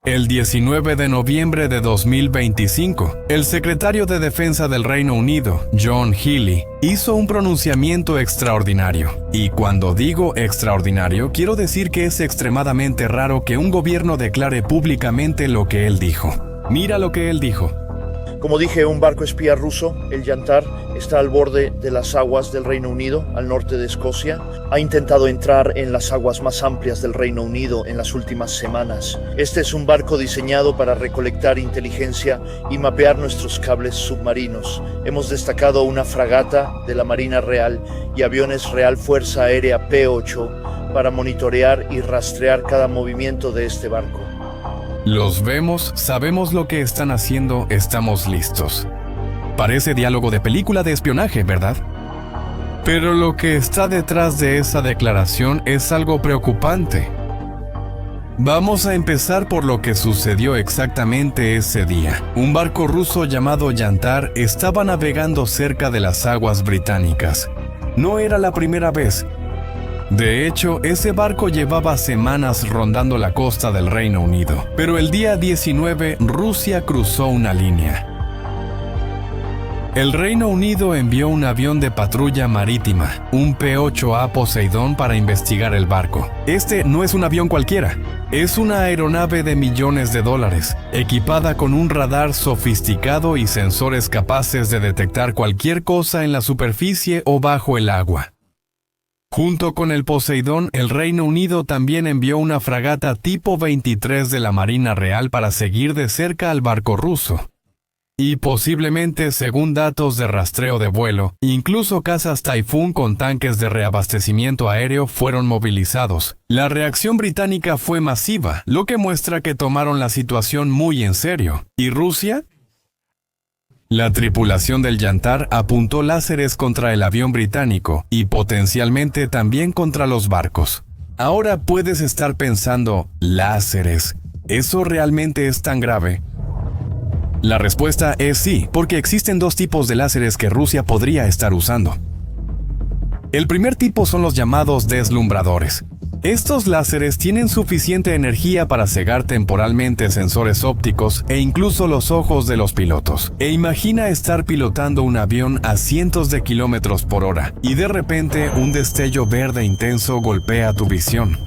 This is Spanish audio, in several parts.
El 19 de noviembre de 2025, el secretario de Defensa del Reino Unido, John Healey, hizo un pronunciamiento extraordinario. Y cuando digo extraordinario, quiero decir que es extremadamente raro que un gobierno declare públicamente lo que él dijo. Mira lo que él dijo. Como dije, un barco espía ruso, el Yantar, está al borde de las aguas del Reino Unido, al norte de Escocia. Ha intentado entrar en las aguas más amplias del Reino Unido en las últimas semanas. Este es un barco diseñado para recolectar inteligencia y mapear nuestros cables submarinos. Hemos destacado una fragata de la Marina Real y aviones Real Fuerza Aérea P-8 para monitorear y rastrear cada movimiento de este barco. Los vemos, sabemos lo que están haciendo, estamos listos. Parece diálogo de película de espionaje, ¿verdad? Pero lo que está detrás de esa declaración es algo preocupante. Vamos a empezar por lo que sucedió exactamente ese día. Un barco ruso llamado Yantar estaba navegando cerca de las aguas británicas. No era la primera vez. De hecho, ese barco llevaba semanas rondando la costa del Reino Unido. Pero el día 19, Rusia cruzó una línea. El Reino Unido envió un avión de patrulla marítima, un P-8A Poseidón, para investigar el barco. Este no es un avión cualquiera. Es una aeronave de millones de dólares, equipada con un radar sofisticado y sensores capaces de detectar cualquier cosa en la superficie o bajo el agua. Junto con el Poseidón, el Reino Unido también envió una fragata tipo 23 de la Marina Real para seguir de cerca al barco ruso. Y posiblemente, según datos de rastreo de vuelo, incluso cazas Typhoon con tanques de reabastecimiento aéreo fueron movilizados. La reacción británica fue masiva, lo que muestra que tomaron la situación muy en serio. ¿Y Rusia? La tripulación del Yantar apuntó láseres contra el avión británico y potencialmente también contra los barcos. Ahora puedes estar pensando, láseres, ¿eso realmente es tan grave? La respuesta es sí, porque existen dos tipos de láseres que Rusia podría estar usando. El primer tipo son los llamados deslumbradores. Estos láseres tienen suficiente energía para cegar temporalmente sensores ópticos e incluso los ojos de los pilotos. E imagina estar pilotando un avión a cientos de kilómetros por hora y de repente un destello verde intenso golpea tu visión.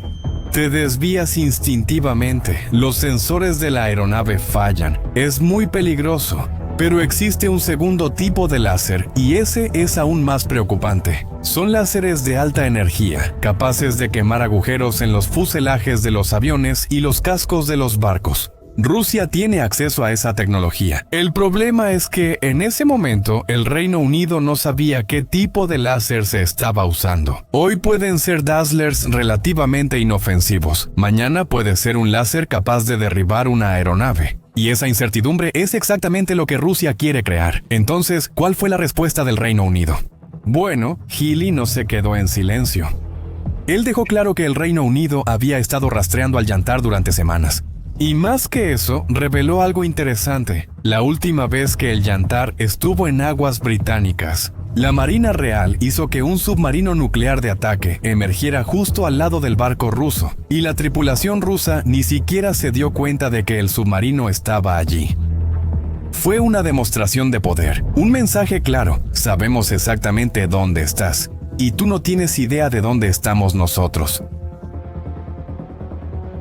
Te desvías instintivamente, los sensores de la aeronave fallan, es muy peligroso. Pero existe un segundo tipo de láser y ese es aún más preocupante. Son láseres de alta energía, capaces de quemar agujeros en los fuselajes de los aviones y los cascos de los barcos. Rusia tiene acceso a esa tecnología. El problema es que en ese momento el Reino Unido no sabía qué tipo de láser se estaba usando. Hoy pueden ser dazzlers relativamente inofensivos. Mañana puede ser un láser capaz de derribar una aeronave. Y esa incertidumbre es exactamente lo que Rusia quiere crear. Entonces, ¿cuál fue la respuesta del Reino Unido? Bueno, Healey no se quedó en silencio. Él dejó claro que el Reino Unido había estado rastreando al Yantar durante semanas. Y más que eso, reveló algo interesante. La última vez que el Yantar estuvo en aguas británicas, la Marina Real hizo que un submarino nuclear de ataque emergiera justo al lado del barco ruso, y la tripulación rusa ni siquiera se dio cuenta de que el submarino estaba allí. Fue una demostración de poder, un mensaje claro: sabemos exactamente dónde estás, y tú no tienes idea de dónde estamos nosotros.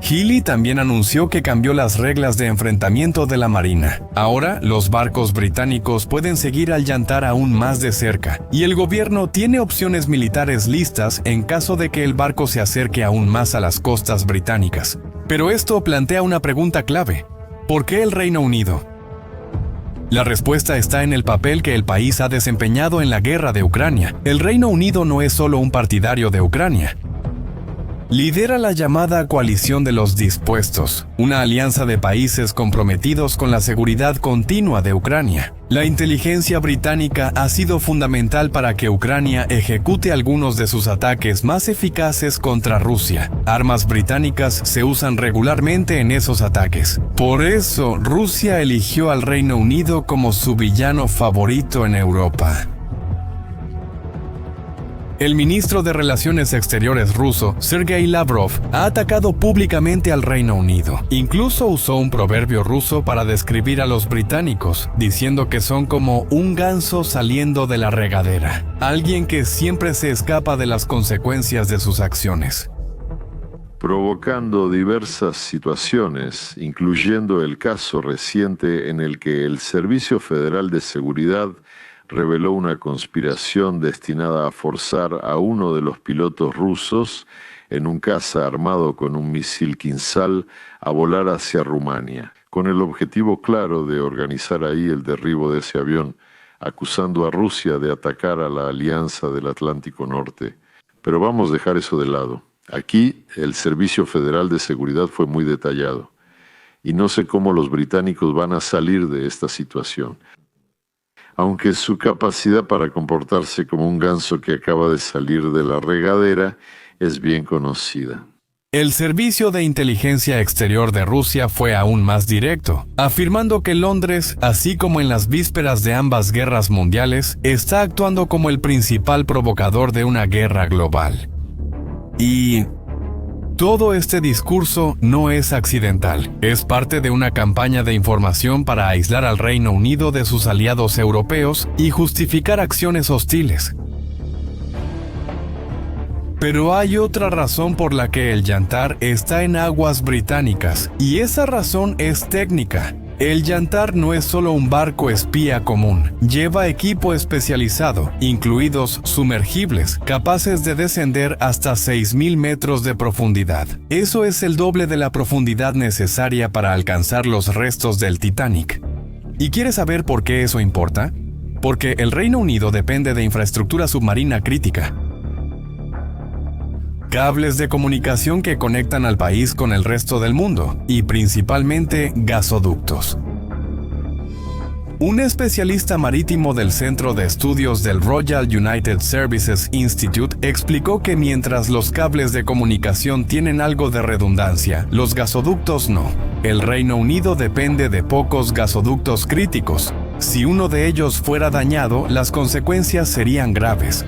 Healey también anunció que cambió las reglas de enfrentamiento de la Marina. Ahora, los barcos británicos pueden seguir al Yantar aún más de cerca, y el gobierno tiene opciones militares listas en caso de que el barco se acerque aún más a las costas británicas. Pero esto plantea una pregunta clave: ¿por qué el Reino Unido? La respuesta está en el papel que el país ha desempeñado en la guerra de Ucrania. El Reino Unido no es solo un partidario de Ucrania. Lidera la llamada Coalición de los Dispuestos, una alianza de países comprometidos con la seguridad continua de Ucrania. La inteligencia británica ha sido fundamental para que Ucrania ejecute algunos de sus ataques más eficaces contra Rusia. Armas británicas se usan regularmente en esos ataques. Por eso, Rusia eligió al Reino Unido como su villano favorito en Europa. El ministro de Relaciones Exteriores ruso, Sergei Lavrov, ha atacado públicamente al Reino Unido. Incluso usó un proverbio ruso para describir a los británicos, diciendo que son como un ganso saliendo de la regadera, alguien que siempre se escapa de las consecuencias de sus acciones. Provocando diversas situaciones, incluyendo el caso reciente en el que el Servicio Federal de Seguridad reveló una conspiración destinada a forzar a uno de los pilotos rusos en un caza armado con un misil Kinzhal a volar hacia Rumania, con el objetivo claro de organizar ahí el derribo de ese avión, acusando a Rusia de atacar a la Alianza del Atlántico Norte. Pero vamos a dejar eso de lado. Aquí el Servicio Federal de Seguridad fue muy detallado, y no sé cómo los británicos van a salir de esta situación. Aunque su capacidad para comportarse como un ganso que acaba de salir de la regadera es bien conocida. El Servicio de Inteligencia Exterior de Rusia fue aún más directo, afirmando que Londres, así como en las vísperas de ambas guerras mundiales, está actuando como el principal provocador de una guerra global. Y todo este discurso no es accidental, es parte de una campaña de información para aislar al Reino Unido de sus aliados europeos y justificar acciones hostiles. Pero hay otra razón por la que el Yantar está en aguas británicas, y esa razón es técnica. El Yantar no es solo un barco espía común, lleva equipo especializado, incluidos sumergibles, capaces de descender hasta 6.000 metros de profundidad. Eso es el doble de la profundidad necesaria para alcanzar los restos del Titanic. ¿Y quieres saber por qué eso importa? Porque el Reino Unido depende de infraestructura submarina crítica. Cables de comunicación que conectan al país con el resto del mundo, y principalmente gasoductos. Un especialista marítimo del Centro de Estudios del Royal United Services Institute explicó que mientras los cables de comunicación tienen algo de redundancia, los gasoductos no. El Reino Unido depende de pocos gasoductos críticos. Si uno de ellos fuera dañado, las consecuencias serían graves.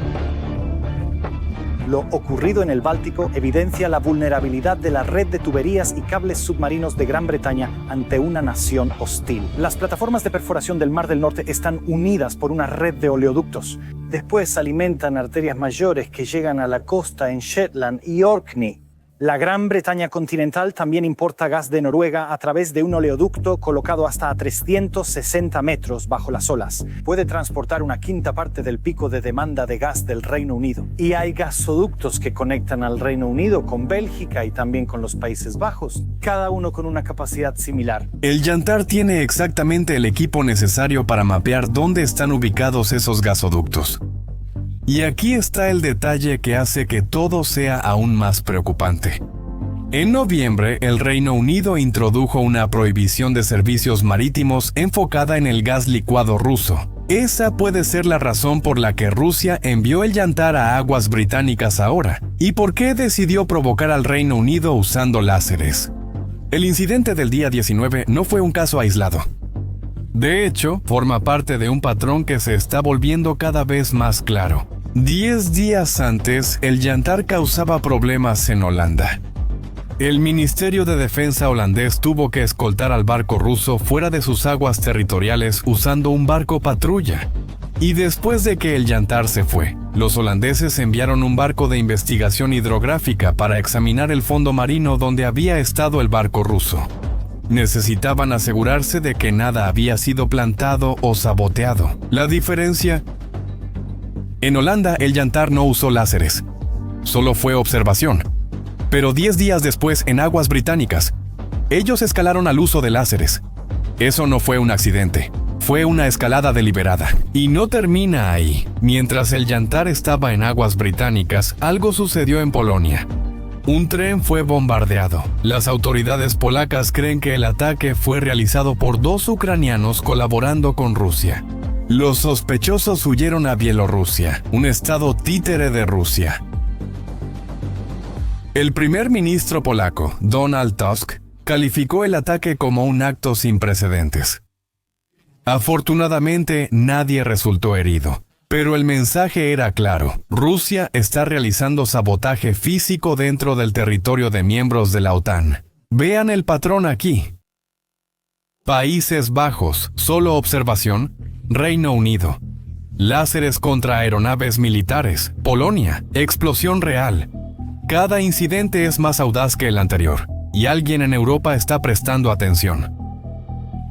Lo ocurrido en el Báltico evidencia la vulnerabilidad de la red de tuberías y cables submarinos de Gran Bretaña ante una nación hostil. Las plataformas de perforación del Mar del Norte están unidas por una red de oleoductos. Después alimentan arterias mayores que llegan a la costa en Shetland y Orkney. La Gran Bretaña continental también importa gas de Noruega a través de un oleoducto colocado hasta a 360 metros bajo las olas. Puede transportar una quinta parte del pico de demanda de gas del Reino Unido. Y hay gasoductos que conectan al Reino Unido con Bélgica y también con los Países Bajos, cada uno con una capacidad similar. El Yantar tiene exactamente el equipo necesario para mapear dónde están ubicados esos gasoductos. Y aquí está el detalle que hace que todo sea aún más preocupante. En noviembre, el Reino Unido introdujo una prohibición de servicios marítimos enfocada en el gas licuado ruso. Esa puede ser la razón por la que Rusia envió el Yantar a aguas británicas ahora, y por qué decidió provocar al Reino Unido usando láseres. El incidente del día 19 no fue un caso aislado. De hecho, forma parte de un patrón que se está volviendo cada vez más claro. 10 días antes, el Yantar causaba problemas en Holanda. El Ministerio de Defensa holandés tuvo que escoltar al barco ruso fuera de sus aguas territoriales usando un barco patrulla. Y después de que el Yantar se fue, los holandeses enviaron un barco de investigación hidrográfica para examinar el fondo marino donde había estado el barco ruso. Necesitaban asegurarse de que nada había sido plantado o saboteado. La diferencia: en Holanda el Yantar no usó láseres, solo fue observación. Pero 10 días después, en aguas británicas, ellos escalaron al uso de láseres. Eso no fue un accidente, fue una escalada deliberada. Y no termina ahí. Mientras el Yantar estaba en aguas británicas, algo sucedió en Polonia. Un tren fue bombardeado. Las autoridades polacas creen que el ataque fue realizado por 2 ucranianos colaborando con Rusia. Los sospechosos huyeron a Bielorrusia, un estado títere de Rusia. El primer ministro polaco, Donald Tusk, calificó el ataque como un acto sin precedentes. Afortunadamente, nadie resultó herido. Pero el mensaje era claro. Rusia está realizando sabotaje físico dentro del territorio de miembros de la OTAN. Vean el patrón aquí. Países Bajos, solo observación, Reino Unido. Láseres contra aeronaves militares, Polonia, explosión real. Cada incidente es más audaz que el anterior, y alguien en Europa está prestando atención.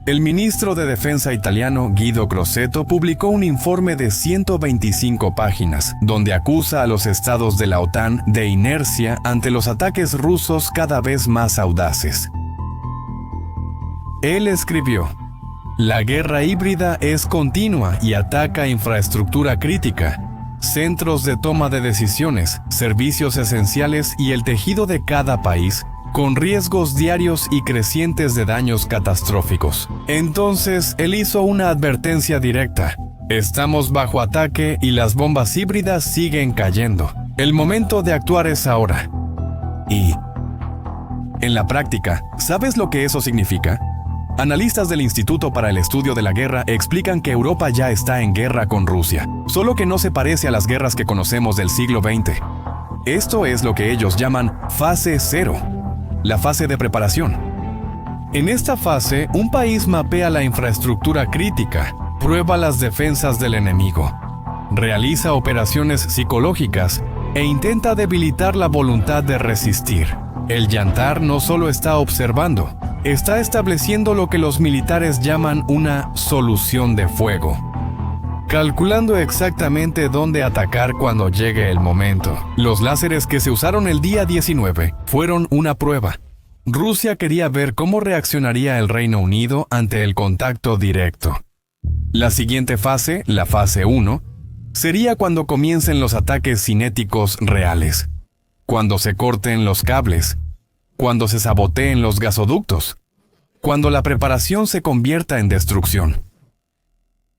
El ministro de Defensa italiano Guido Crosetto publicó un informe de 125 páginas, donde acusa a los estados de la OTAN de inercia ante los ataques rusos cada vez más audaces. Él escribió: la guerra híbrida es continua y ataca infraestructura crítica, centros de toma de decisiones, servicios esenciales y el tejido de cada país, con riesgos diarios y crecientes de daños catastróficos. Entonces, él hizo una advertencia directa. Estamos bajo ataque y las bombas híbridas siguen cayendo. El momento de actuar es ahora. Y, en la práctica, ¿sabes lo que eso significa? Analistas del Instituto para el Estudio de la Guerra explican que Europa ya está en guerra con Rusia, solo que no se parece a las guerras que conocemos del siglo XX. Esto es lo que ellos llaman fase 0, la fase de preparación. En esta fase, un país mapea la infraestructura crítica, prueba las defensas del enemigo, realiza operaciones psicológicas e intenta debilitar la voluntad de resistir. El Yantar no solo está observando, está estableciendo lo que los militares llaman una solución de fuego, calculando exactamente dónde atacar cuando llegue el momento. Los láseres que se usaron el día 19 fueron una prueba. Rusia quería ver cómo reaccionaría el Reino Unido ante el contacto directo. La siguiente fase, la fase 1, sería cuando comiencen los ataques cinéticos reales, cuando se corten los cables, cuando se saboteen los gasoductos, cuando la preparación se convierta en destrucción.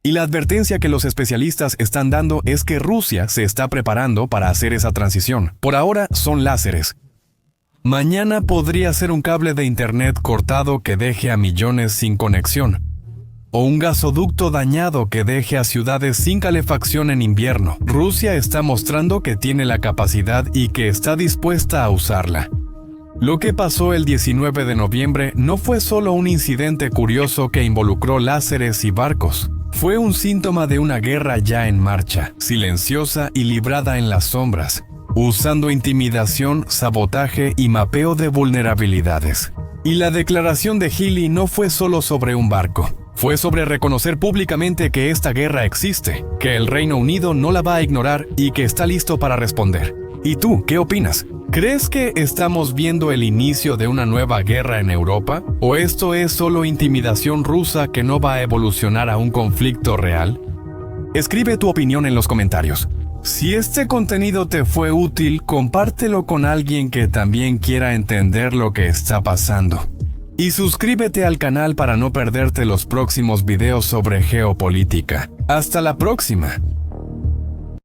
Y la advertencia que los especialistas están dando es que Rusia se está preparando para hacer esa transición. Por ahora son láseres. Mañana podría ser un cable de internet cortado que deje a millones sin conexión, o un gasoducto dañado que deje a ciudades sin calefacción en invierno. Rusia está mostrando que tiene la capacidad y que está dispuesta a usarla. Lo que pasó el 19 de noviembre no fue solo un incidente curioso que involucró láseres y barcos. Fue un síntoma de una guerra ya en marcha, silenciosa y librada en las sombras, usando intimidación, sabotaje y mapeo de vulnerabilidades. Y la declaración de Healey no fue solo sobre un barco. Fue sobre reconocer públicamente que esta guerra existe, que el Reino Unido no la va a ignorar y que está listo para responder. ¿Y tú, qué opinas? ¿Crees que estamos viendo el inicio de una nueva guerra en Europa? ¿O esto es solo intimidación rusa que no va a evolucionar a un conflicto real? Escribe tu opinión en los comentarios. Si este contenido te fue útil, compártelo con alguien que también quiera entender lo que está pasando. Y suscríbete al canal para no perderte los próximos videos sobre geopolítica. ¡Hasta la próxima!